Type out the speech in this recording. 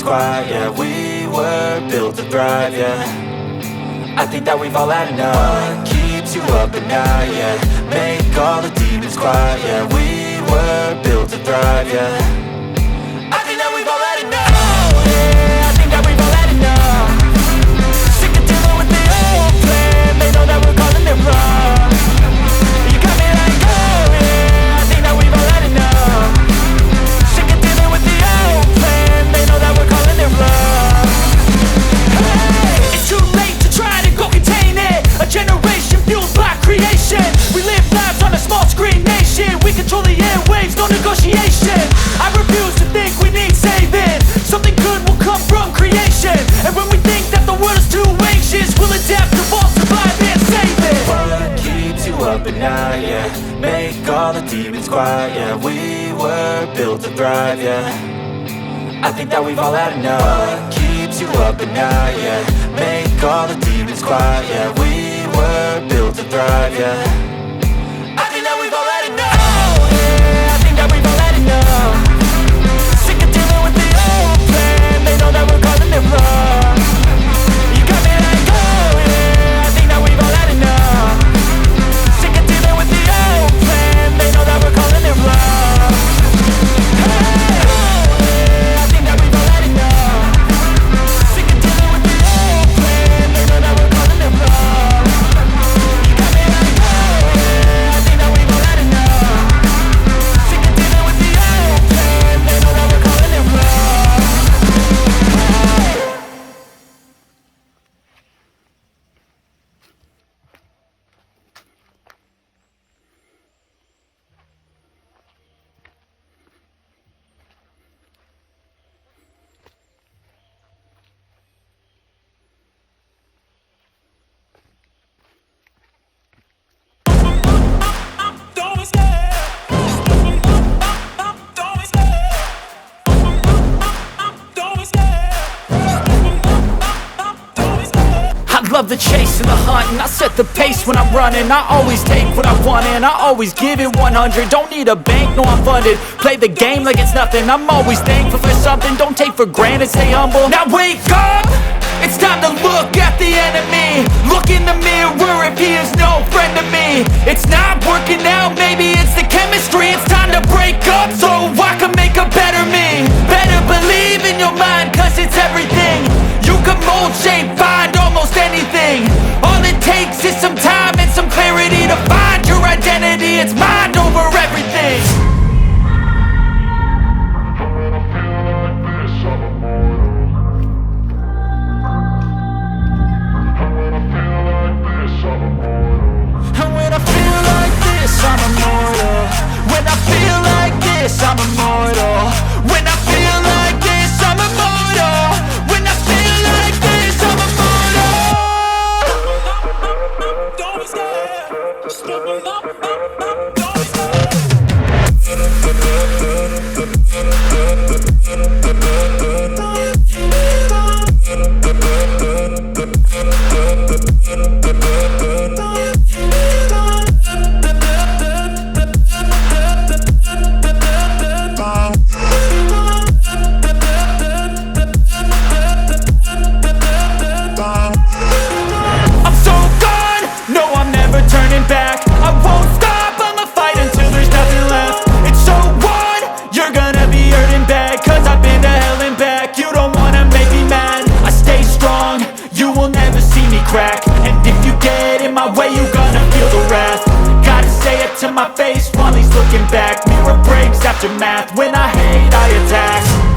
quiet, yeah. We were built to thrive, yeah. I think that we've all had enough. What keeps you up at night, yeah. Make all the demons quiet, yeah. We were built to thrive, yeah. I think that we've all had enough. Oh, yeah, I think that we've all had enough. Sick of dealing with the old plan. They know that we're calling it wrong. You got me like, oh yeah, I think that we've all had enough. Sick of dealing with the old plan. They know that we're calling it wrong. Hey, it's too late to try to go contain it. A generation fueled by creation. We live lives on a small screen nation. We control the airwaves, no negotiation. I refuse to think we need saving. Something good will come from creation. And when we think that the world is too anxious, we'll adapt, evolve, survive and save it. What keeps you up at night, yeah. Make all the demons quiet, yeah. We were built to thrive, yeah. I think that we've all had enough. What keeps you up at night, yeah. Make all the demons quiet, yeah. We were built to thrive, yeah. I think that we've all had enough. Oh yeah, I think that we've all had enough. Sick of dealing with the old plan. They know that we're calling it wrong. You got me like, oh yeah, I think that we've all had enough. Sick of dealing with the old plan. They know that we're calling it wrong. Hey, oh yeah, I think that we've all had enough. Sick of dealing with the old plan. They know that we're calling it wrong. You got me like, oh yeah, I think that we've all had enough. Sick of dealing with the old plan. They know that we're calling it wrong. I love the chase and the hunt, and I set the pace when I'm running. I always take what I want and I always give it 100. Don't need a bank, no I'm funded. Play the game like it's nothing. I'm always thankful for something. Don't take for granted, stay humble. Now wake up! It's time to look at the enemy. Look in the mirror if he is no friend to me. It's not working out, maybe it's the chemistry. It's time to break up so I can make a better me. Better believe in your mind, cause it's everything. You can mold, shape, find almost anything. All it takes is some time and some clarity to find your identity. It's mind over everything. And when I feel like this, I'm immortal. When I feel like this, I'm immortal. When I feel like this, I'm immortal. When I feel like this, I'm immortal. Don't be scared. Just open up. Don't be I'm so gone, no I'm never turning back. I won't stop, I'ma fight until there's nothing left. It's so on, you're gonna be hurting bad. Cause I've been to hell and back. You don't wanna make me mad. I stay strong, you will never see me crack. And if you get in my way, you're gonna feel the wrath. Gotta say it to my face while he's looking back. Mirror breaks after math, when I hate I attack.